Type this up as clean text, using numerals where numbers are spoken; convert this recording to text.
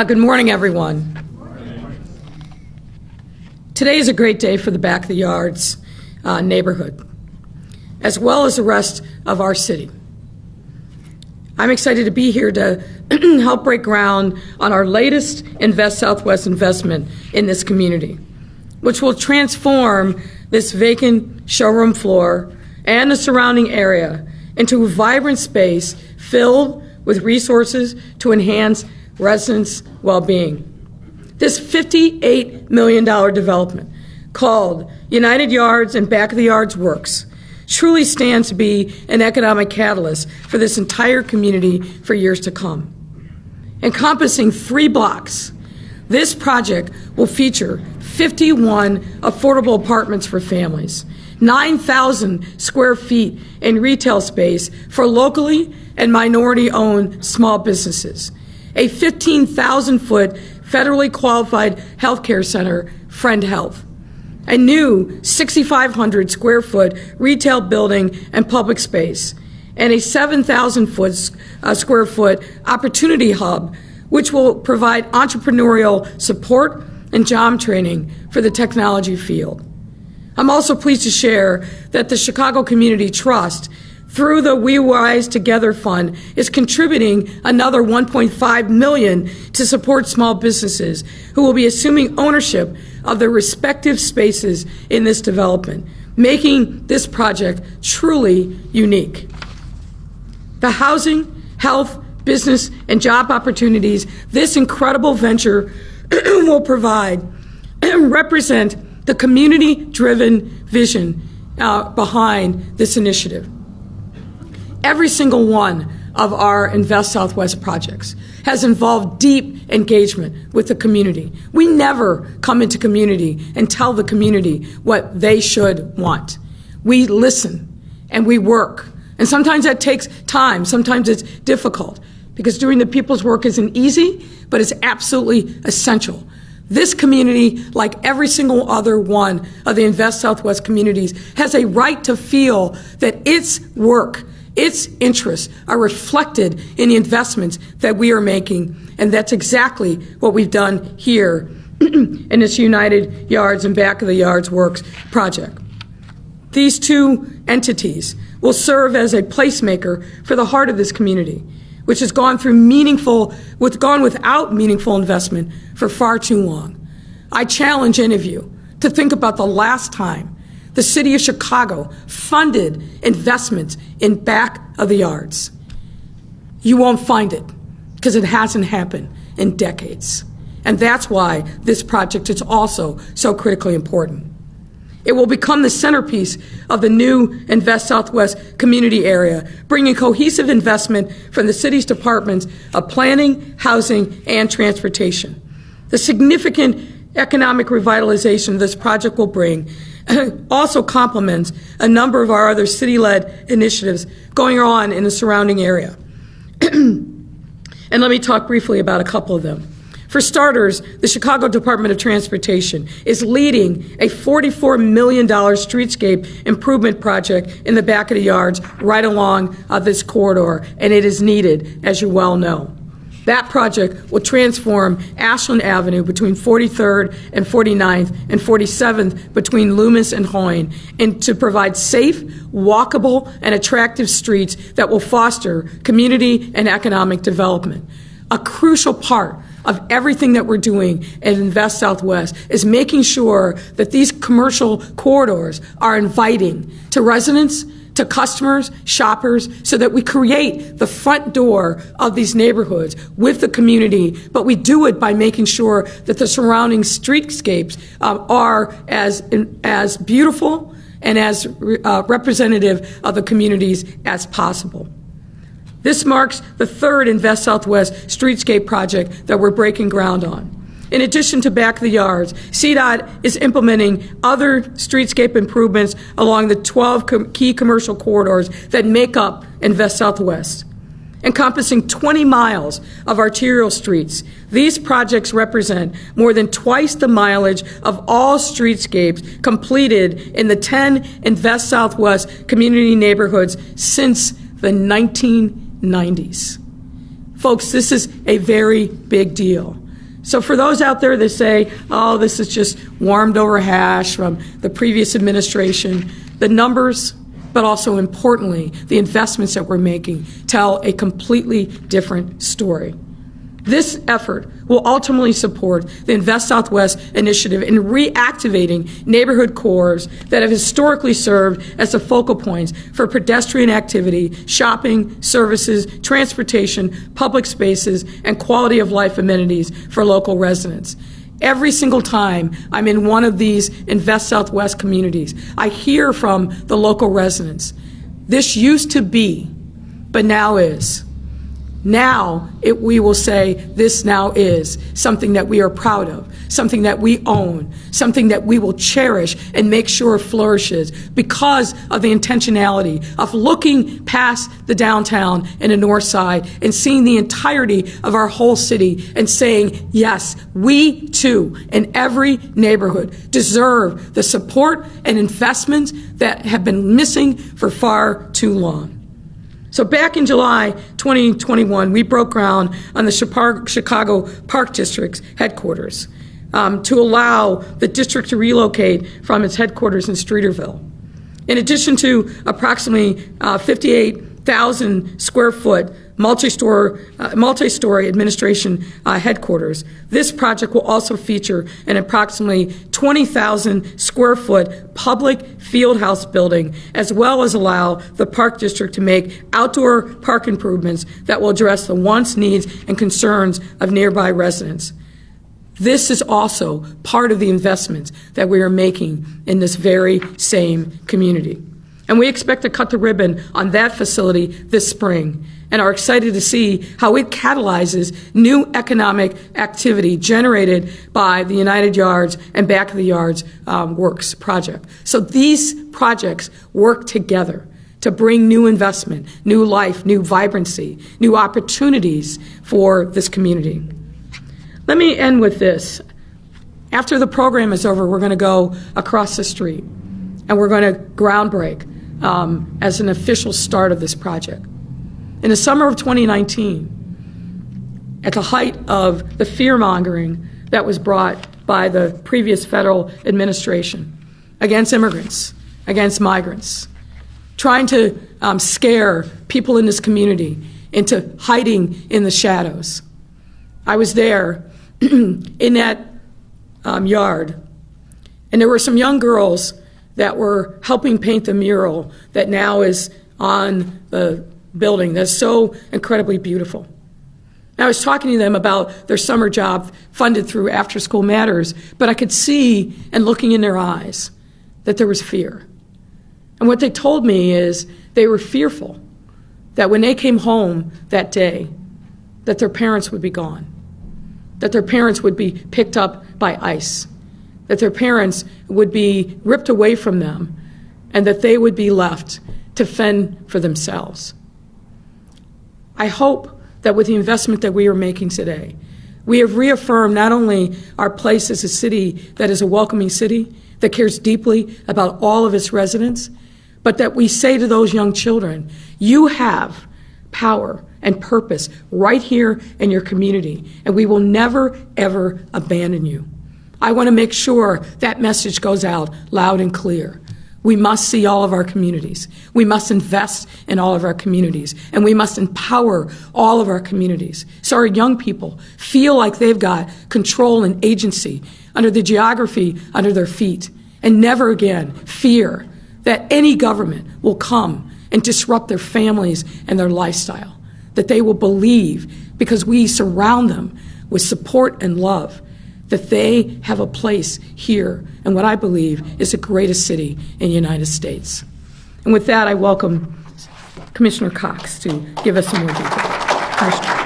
Good morning, everyone. Today is a great day for the Back of the Yards neighborhood, as well as the rest of our city. I'm excited to be here to help break ground on our latest Invest Southwest investment in this community, which will transform this vacant showroom floor and the surrounding area into a vibrant space filled with resources to enhance residents' well-being. This $58 million development, called United Yards and Back of the Yards Works, truly stands to be an economic catalyst for this entire community for years to come. Encompassing 3 blocks, this project will feature 51 affordable apartments for families, 9,000 square feet in retail space for locally and minority-owned small businesses, a 15,000-foot federally qualified healthcare center, Friend Health, a new 6,500 square foot retail building and public space, and a 7,000 square foot opportunity hub, which will provide entrepreneurial support and job training for the technology field. I'm also pleased to share that the Chicago Community Trust, through the We Rise Together Fund, is contributing another $1.5 million to support small businesses who will be assuming ownership of their respective spaces in this development, making this project truly unique. The housing, health, business, and job opportunities this incredible venture will provide represent the community-driven vision behind this initiative. Every single one of our Invest Southwest projects has involved deep engagement with the community. We never come into community and tell the community what they should want. We listen and we work. And sometimes that takes time. Sometimes it's difficult because doing the people's work isn't easy, but it's absolutely essential. This community, like every single other one of the Invest Southwest communities, has a right to feel that its work, its interests are reflected in the investments that we are making, and that's exactly what we've done here in this United Yards and Back of the Yards Works project. These two entities will serve as a placemaker for the heart of this community, which has gone without meaningful investment for far too long. I challenge any of you to think about the last time the city of Chicago funded investments in Back of the Yards. You won't find it because it hasn't happened in decades. And that's why this project is also so critically important. It will become the centerpiece of the new Invest Southwest community area, bringing cohesive investment from the city's departments of planning, housing, and transportation. The significant economic revitalization this project will bring also complements a number of our other city-led initiatives going on in the surrounding area. And let me talk briefly about a couple of them. For starters, the Chicago Department of Transportation is leading a $44 million streetscape improvement project in the Back of the Yards right along this corridor, and it is needed, as you well know. That project will transform Ashland Avenue between 43rd and 49th and 47th between Loomis and Hoyne, and to provide safe, walkable, and attractive streets that will foster community and economic development. A crucial part of everything that we're doing at Invest Southwest is making sure that these commercial corridors are inviting to residents, to customers, shoppers, so that we create the front door of these neighborhoods with the community, but we do it by making sure that the surrounding streetscapes are as beautiful and as representative of the communities as possible. This marks the third Invest Southwest streetscape project that we're breaking ground on. In addition to Back of the Yards, CDOT is implementing other streetscape improvements along the 12 key commercial corridors that make up Invest Southwest. Encompassing 20 miles of arterial streets, these projects represent more than twice the mileage of all streetscapes completed in the 10 Invest Southwest community neighborhoods since the 1990s. Folks, this is a very big deal. So for those out there that say, oh, this is just warmed over hash from the previous administration, the numbers, but also importantly, the investments that we're making tell a completely different story. This effort will ultimately support the Invest Southwest initiative in reactivating neighborhood cores that have historically served as the focal points for pedestrian activity, shopping, services, transportation, public spaces, and quality of life amenities for local residents. Every single time I'm in one of these Invest Southwest communities, I hear from the local residents, this used to be, but now is. Now we will say this now is something that we are proud of, something that we own, something that we will cherish and make sure flourishes because of the intentionality of looking past the downtown and the north side and seeing the entirety of our whole city and saying, yes, we too in every neighborhood deserve the support and investments that have been missing for far too long. So back in July 2021, we broke ground on the Chicago Park District's headquarters to allow the district to relocate from its headquarters in Streeterville. In addition to approximately 58,000 square foot multi-story administration headquarters, this project will also feature an approximately 20,000 square foot public field house building, as well as allow the Park District to make outdoor park improvements that will address the wants, needs, and concerns of nearby residents. This is also part of the investments that we are making in this very same community. And we expect to cut the ribbon on that facility this spring and are excited to see how it catalyzes new economic activity generated by the United Yards and Back of the Yards Works project. So these projects work together to bring new investment, new life, new vibrancy, new opportunities for this community. Let me end with this. After the program is over, we're going to go across the street and we're going to ground break as an official start of this project. In the summer of 2019, at the height of the fear-mongering that was brought by the previous federal administration against immigrants, against migrants, trying to scare people in this community into hiding in the shadows, I was there in that yard, and there were some young girls that were helping paint the mural that now is on the building that's so incredibly beautiful. And I was talking to them about their summer job funded through After School Matters, but I could see and looking in their eyes that there was fear. And what they told me is they were fearful that when they came home that day, that their parents would be gone, that their parents would be picked up by ICE, that their parents would be ripped away from them, and that they would be left to fend for themselves. I hope that with the investment that we are making today, we have reaffirmed not only our place as a city that is a welcoming city, that cares deeply about all of its residents, but that we say to those young children, you have power and purpose right here in your community, and we will never, ever abandon you. I want to make sure that message goes out loud and clear. We must see all of our communities. We must invest in all of our communities, and we must empower all of our communities so our young people feel like they've got control and agency under the geography under their feet, and never again fear that any government will come and disrupt their families and their lifestyle, that they will believe, because we surround them with support and love, that they have a place here in what I believe is the greatest city in the United States. And with that, I welcome Commissioner Cox to give us some more detail. Commissioner.